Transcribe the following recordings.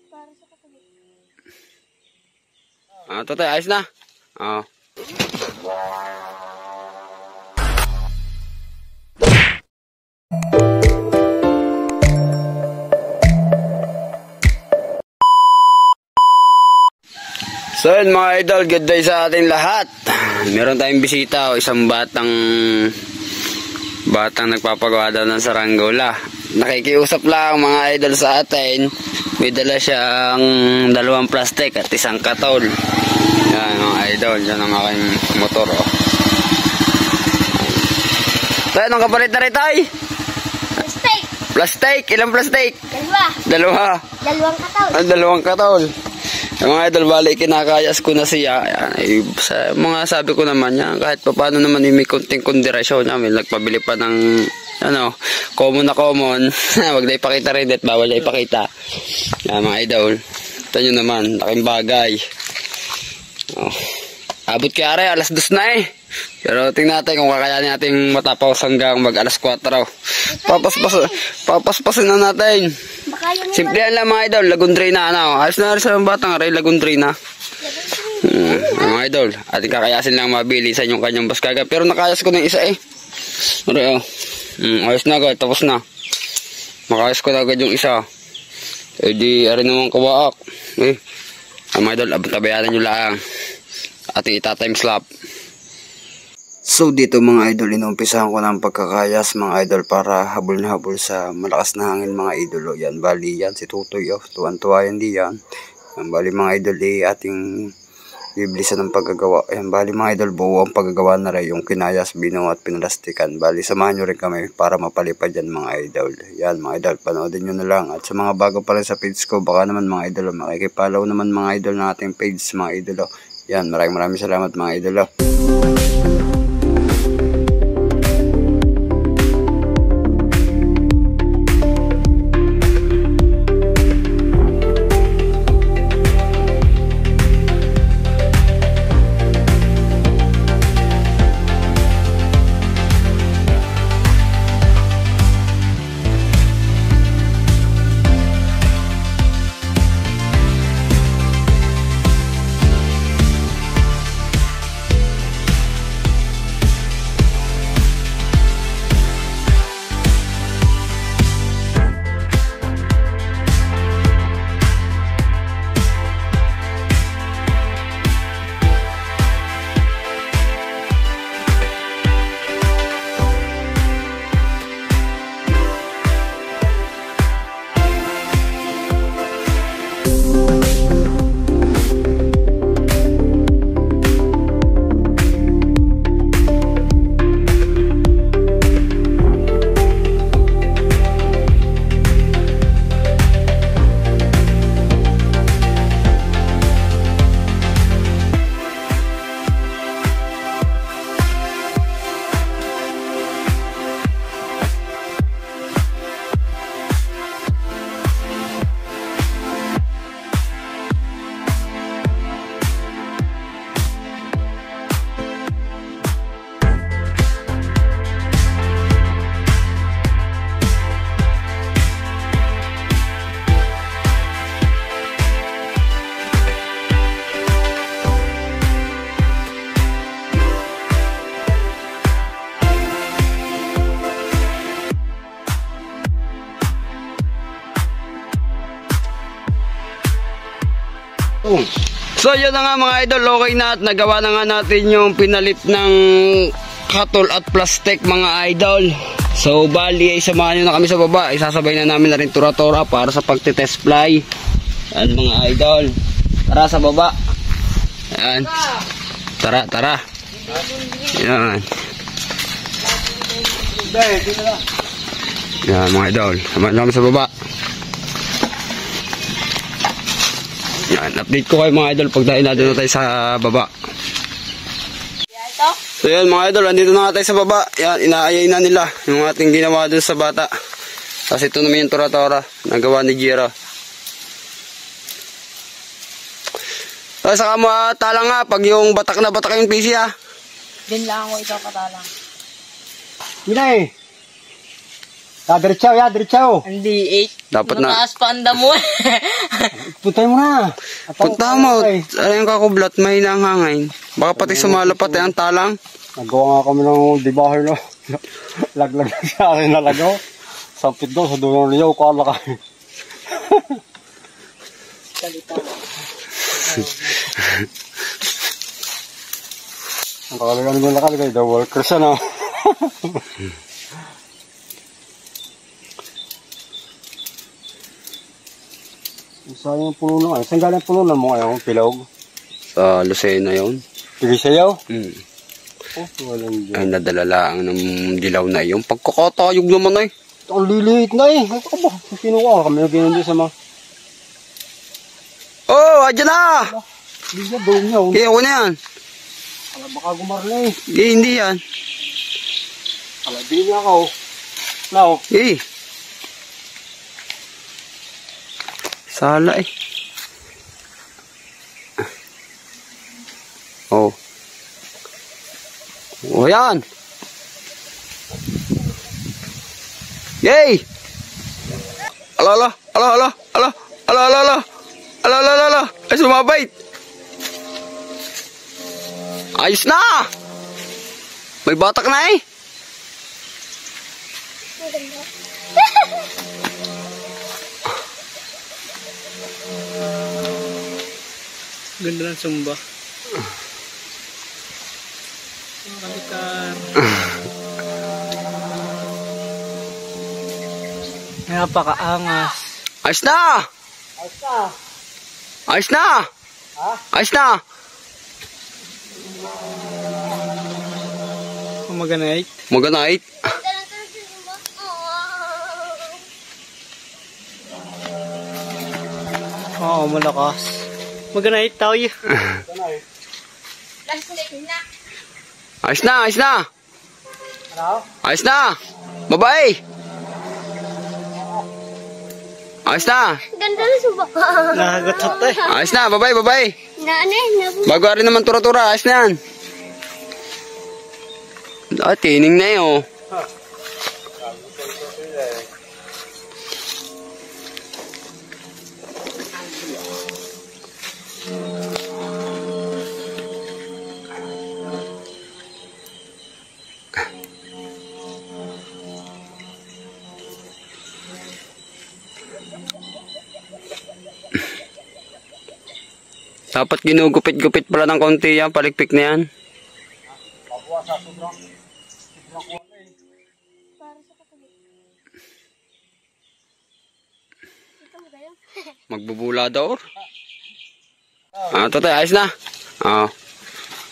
para sa katabi. Ito tayo, ayos na. Oo. So yun mga idol, good day sa ating lahat. Meron tayong bisita o isang batang nagpapagawa daw ng saranggola. Nakikiusap lang mga idol sa atin. May dala siyang 2 plastic at 1 katol. Yan mga idol, yan ang aking motor. Oh. Tayo, anong kapalit na rin tayo? Plastic! Plastic? Ilang plastic? 2. 2. 2 katol. Ang 2 katol. Mga idol, bali, kinakayas ko na siya. Ayan, sa mga sabi ko naman yan, kahit pa paano naman may konting konderasyon namin. Nagpabili pa ng, common na common. Wag na ipakita rin, at bawal na ipakita. Yan, mga idol. Ito nyo naman, laking bagay. Oh. Abot kaya rin, 2:00 na eh. Pero tingnan natin kung kakayanin natin matapos hanggang mag 4:00. Papaspasin na natin. Simple lang mga idol, lagundray na ayos na rin sa batang aray, lagundray na. Mga idol, ating kakayasin lang mabilisan yung kanyang baskaga. Pero nakayas ko na isa eh. Aray, ayos na agad, tapos na. Makayas ko na agad yung isa. Eh di, aray naman kawaak. Mga idol, abot-tabayanan nyo lang. Ating ita-time slap. So dito mga idol, inumpisahan ko ng pagkakayas mga idol para habol na habol sa malakas na hangin mga idol. Yan, bali yan si Tutoy. Tuwan-tuwa yan diyan. Bali mga idol, ating bibilisan ng paggagawa. Yan, bali mga idol, buo ang paggagawa na rin yung kinayas, binaw at pinalastikan. Bali samahan nyo rin kami para mapalipad yan mga idol. Yan mga idol, panoodin nyo na lang. At sa mga bago pa rin sa page ko, baka naman mga idol, makikipalaw naman mga idol ng ating page mga idol. Yan, maraming salamat mga idol. So yun na nga mga idol, okay na at nagawa na nga natin yung pinalit ng katol at plastic mga idol. So bali ay samahan nyo na kami sa baba, isasabay na namin na rin tura-tura para sa pagtitest fly. Yan mga idol, tara sa baba. Yan, tara. Yan. Yan mga idol, samahan nyo kami sa baba. Yan, update ko kayo mga idol pag dahil na tayo sa baba. So yan mga idol, andito na tayo sa baba. Yan, inaayay na nila yung ating ginawa dun sa bata. Kasi ito naman yung tura-tura, nagawa ni Jiro. So saka matala nga pag yung batak na batak yung PC ha. Din lang ako ikaw katalang. Yun na eh. Diretsaw ya, diretsaw. Hindi 8. Dapat na. Mataas pa ang damo. Puntay mo na. Punta mo. Ayun kakublat, may hangin. Baka pati sumala pati ang talang. Nagawa nga kami ng dibahay na laglag sa akin na lagaw. Sampit daw sa dulo ng liyaw, kala ka. Ang kakalagan mo nakalagay, the workers na. Saan yung puno na? Saan galing puno na mo ngayon? Pilog? Sa Lucena yun. Pili sayaw? Oh, walang dyan. ay, nadala lang ng dilaw na yung pagkakatayog naman ay. Ang liliit na eh. Ito ka ba? Kinuha kami na ginundi sa mga... Oh, adyan na! Hindi na doon niya. Okay, ako na yan. Ala, baka gumarna eh. Hindi yan. Ala, di niya ako. Now, sala eh. Oh. Oh, yan. Yay! Ala, ala, ala, ala, ala, ala, ala, ala, ala, ala, ala, ala, ay sumabait. Ayos na! May batak na eh. Ganda ng sumba. Kalikar. Napakaangas. Ayos na! ayos na. Ayos na! Ha? Ayos na! Maganait. Maganait. Oo, malakas. Maganait tao yun. Ayos na, ayos na! Ano? Ayos na! Babae! Ayos na! Ganda na suba. Nakagutot eh. Ayos na, babae, babae! Na ano eh, Bago rin naman tura-tura, ayos na yan. Ah, tining na eh, oh. Dapat ginugupit-gupit pala ng konti yan, palikpik na yan. Pabuwa sa sobrang kuwan eh. para sa katabi. Ito mo kayo? Magbubula daw. Ah, tatay, ayos na. Oo.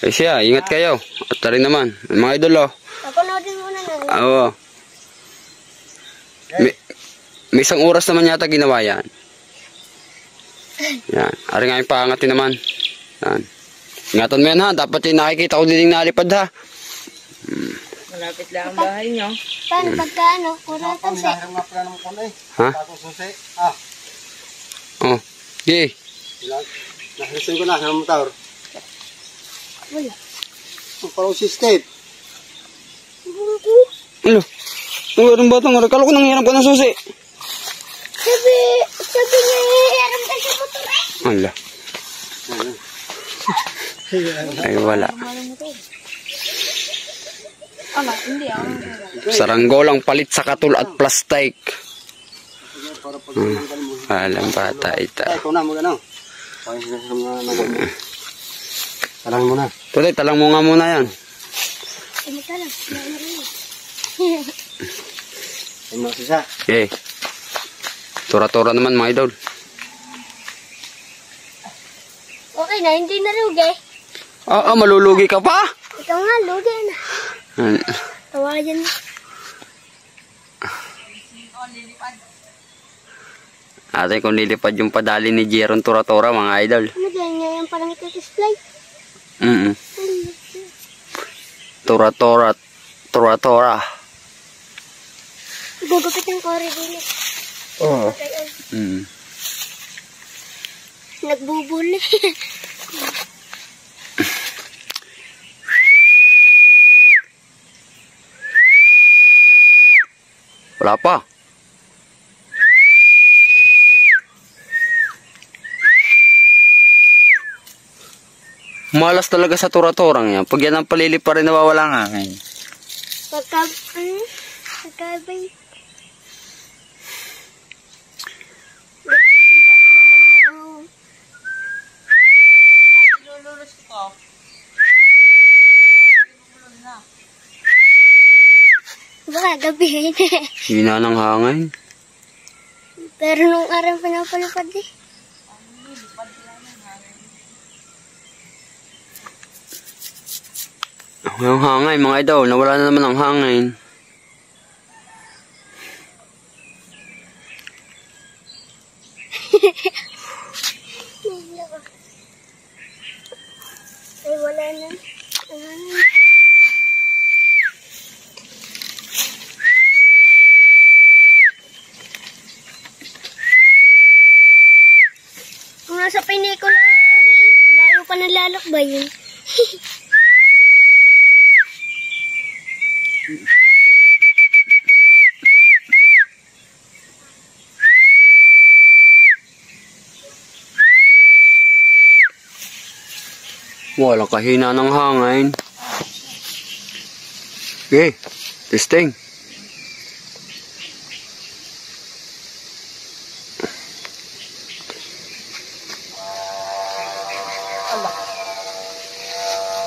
Eh siya, ingat kayo. At rin naman, mga idol, oh. Papanodin muna na. Oo. May isang oras naman yata ginawa yan. Yan. Ari nga yung pangatin naman. Yan. Ingatan mo yan ha. Dapat yung nakikita ko din yung nalipad ha. Malapit lang ang bahay nyo. Paano pagka ano, kuratan sa... Ang nga pala ng kuwan eh. Ha? Tapos susi. Oh. Di. Nahalisin ko na sa motor. Wala. Ang parang si Steve. Ano? Ang garang batang. Kala ko nang hirap ka ng susi. Sabi niya, hiram ka sa motor eh. Ala. Ay wala. Ano, hindi ako. Saranggolang palit sa katul at plastic. Alam bata ita. Ay, ikaw na mo gano'n. Talang mo na. Tuloy, talang mo nga muna yan. Ano ka lang? Ay, mga sisa. Okay. Tura-tura naman mga idol. Okay na, hindi na lugi. Malulugi ka pa? Ikaw nga, lugi na. Tawagan mo. Ate, kung lilipad yung padali ni Jeron Tura-tura mga idol. Ano ganyan yung parang ito-display? Tura-tura. Tura-tura. Gugupit ng kore dili. Oo. Nagbubuli. Wala pa. Malas talaga sa turatorang yan. Pag yan ang palilip pa rin nawawala ang hangin. Pagkabay. Baka gabi. Hina ng hangin. Pero nung araw pinapalipad eh. Yung hangin, mga idol. Nawala na naman ang hangin. Ay, wala na. Kung nasa pinikula, layo pa nalalakbayin. Walang kahina ng hangin. Okay, testing.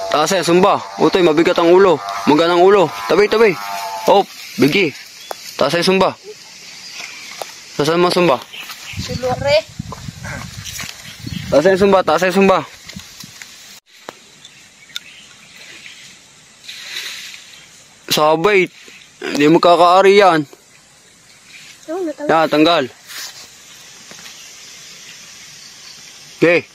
Taas eh, sumba. Utoy, mabigat ang ulo. Magaan ang ulo. Tabi, tabi. Hop, bigi. Taas eh, sumba. Taas mo, sumba. Sulure. Taas eh, sumba. Taas eh, sumba. Sabay. Hindi mo kakaari yan. Oo, natawag. Yan, tanggal. Okay.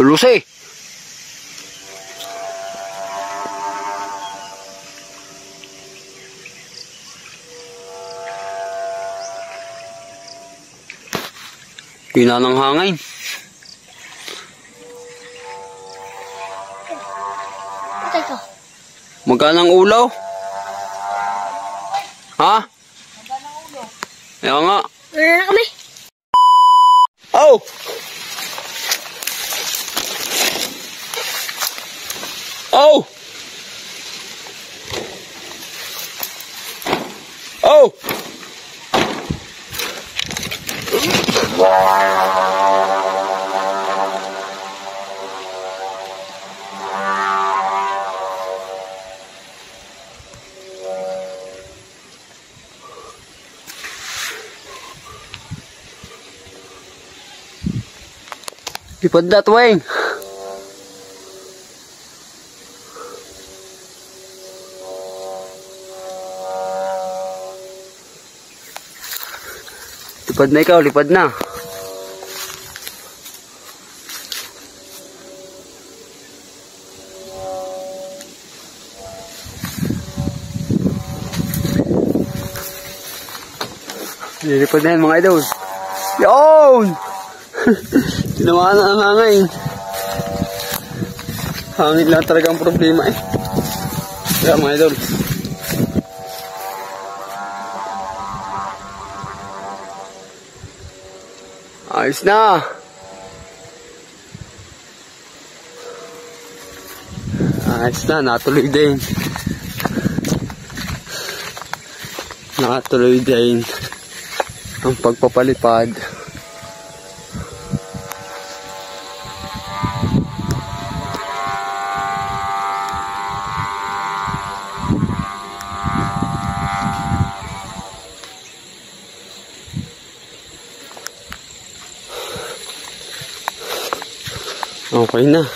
Lulusay. Hina ng hangin. Patay ka. Magkano ang ulaw? Ha? Kaya nga. Wala na kami. Oh! Oh! Oh! Lipad na, Tweng. Lipad na ikaw, lipad na. Lipad na yan, mga idol. Yun! Tinamaan na ang hangin. Hangin lang talaga ang problema eh. Kaya mga idol. Ayos na. Ayos na, natuloy din. Natuloy din ang pagpapalipad. Okay na.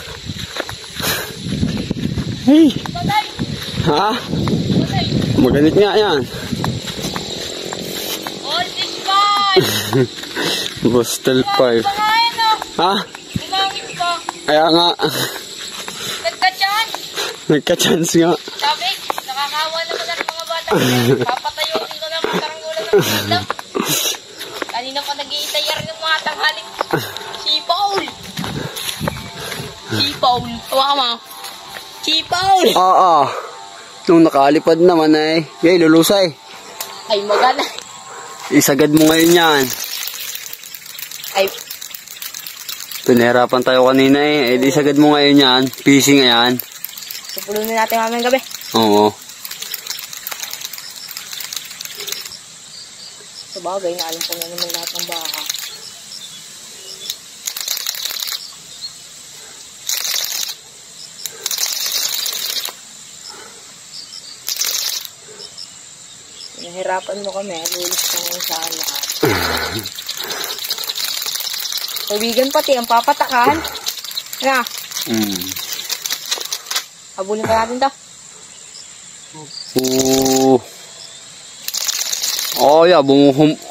Hey! Ha? Maganit nga yan. All this fun! Bostel 5. Ha? Umangit pa. Kaya nga. Nagka-chance. Nagka-chance nga. Sabi, nakakawa naman ang mga bata. Papatayuin ko naman karanggulan ng mga lang. Kanina pa nag-iitayar ng mga tanghaling. Si Paul. Si Paul. Tawa ka mo. Si Paul. Oo. Nung nakalipad naman eh. Yay, lulusay. Ay, magana. Isagad mo ngayon yan. Ay, Pinahirapan tayo kanina eh. Eh di sagad mo ngayon yan. Fishing yan. pupulunin natin mamayang gabi. Oo. Sa bagay, naalam ko na naman lahat ng baka. Nahirapan mo kami, lulis ko ngayon sa lahat. Kaibigan pati, ang papatakan. Na, habulin pa natin to. Oo. Oh, yeah.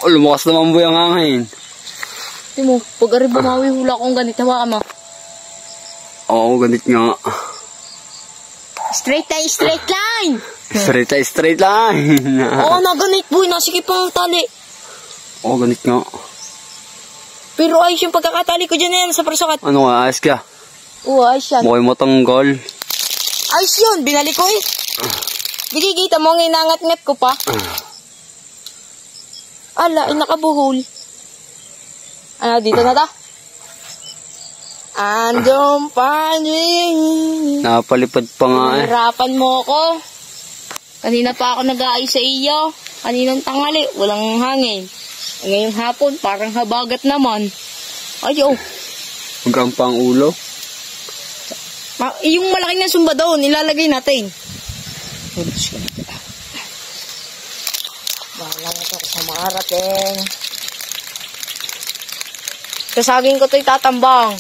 Lumakas naman po yung hangin. Tingnan mo, pag ari bumawi hula kong ganit, hawakan mo. Oo, ganit nga. Straight line, straight line! Straight line. Oo, ganit boy, nasikip ang tali. Oo, ganit nga. Pero ayos yung pagkakatali ko dyan yan sa parsukat. Ano nga, ayos ka? Oo, ayos yan. Mukhang matanggal. Ayos yun, binalik ko eh. Bigigita mo, nginangat-ngat ko pa. Ala, ay nakabuhol. Ano, dito na ta? Andong panding. Napalipad pa nga eh. Hirapan mo ako. Kanina pa ako nag-aayos sa iyo. Kaninang tanghali, walang hangin. Ngayong hapon, parang habagat naman. Ayo. Hanggang pang ulo. Yung malaki na sumba doon, ilalagay natin. Bahala na ito sa marating. Kasaging ko ito'y tatambang.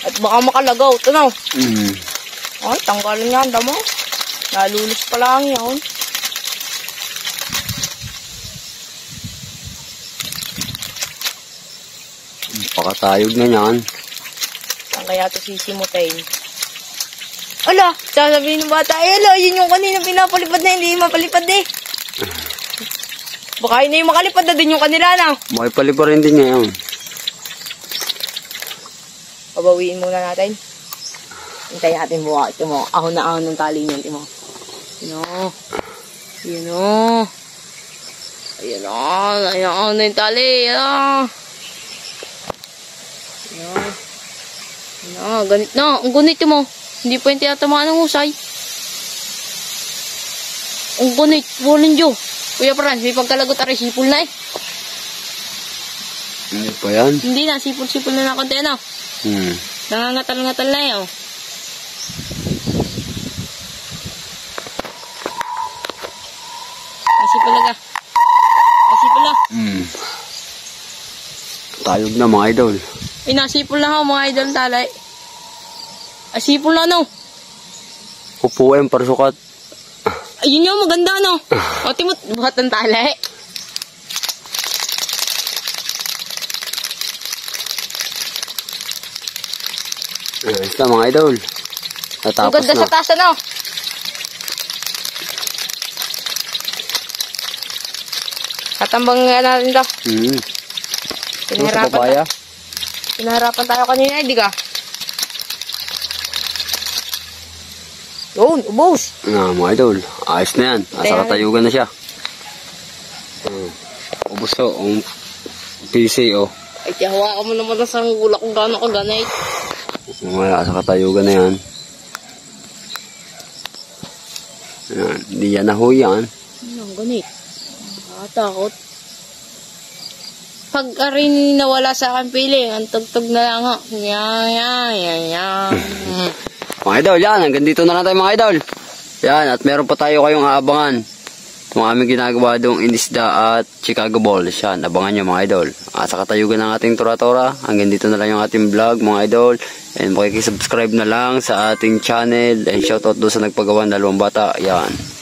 At baka makalagaw. Ito na. Ay, tanggalin yan, damo. Nalulis pa lang yun. Pakatayog na yan. Saan kaya ito sisimutin? Ala, sasabihin ng bata, ay ala, yun yung kanina pinapalipad na, hindi mapalipad eh. Baka yun na yung makalipad na din yung kanila na. Makipalipad rin din ngayon. Pabawiin muna natin. Hintayin natin buka. Ito mo, ahon na ahon ng tali niyan. Ito mo. Yun o. Yun o. Ayan o. Ayan na yung tali. Ayan o. Ayan. Ayan. Ganit na. Ang ganit mo. Hindi pa yung tinatamaan ng husay. Ang ganit. Walin Diyo. Kuya Franz, may pagkalagot ari. Sipol na eh. Hindi pa yan. Hindi na. Sipol-sipol na konti ano. Nangangatal-ngatal na eh oh. Asipol na ka. Asipol na. Tayog na mga idol. Ay, nasipol na ako mga idol talay. Asipol na no. Upuin para sukat. Ayun yung maganda no. O timot, buhat ng talay. Ito mga idol. Ang Natapos ganda na. sa taas ano. Katambang nga natin to. Pinahirapan Pinahirapan tayo kanina, hindi ka? Yun, ubos. Mga idol. Ayos na yan. Asa katayugan na siya. Ubos to. Ang PC oh. Ay, tiyawa ka mo naman sa gulak kung gano'n ka ganay. Wala, sa katayugan na yan. Hindi yan nahuyan. Ang ganit. Nakatakot. Pag rin nawala sa akin piling, ang tugtog na lang ha. Yan. Mga idol, yan. Hanggang dito na lang tayo mga idol. Yan, at meron pa tayo kayong aabangan. Kung aming ginagawa doong Inisda at Chicago Balls. Yan, abangan nyo mga idol. Sa katayugan ng ating tora-tora. Hanggang dito na lang yung ating vlog mga idol. And makikisubscribe na lang sa ating channel. And shoutout doon sa nagpagawa ng 2 bata. Yan.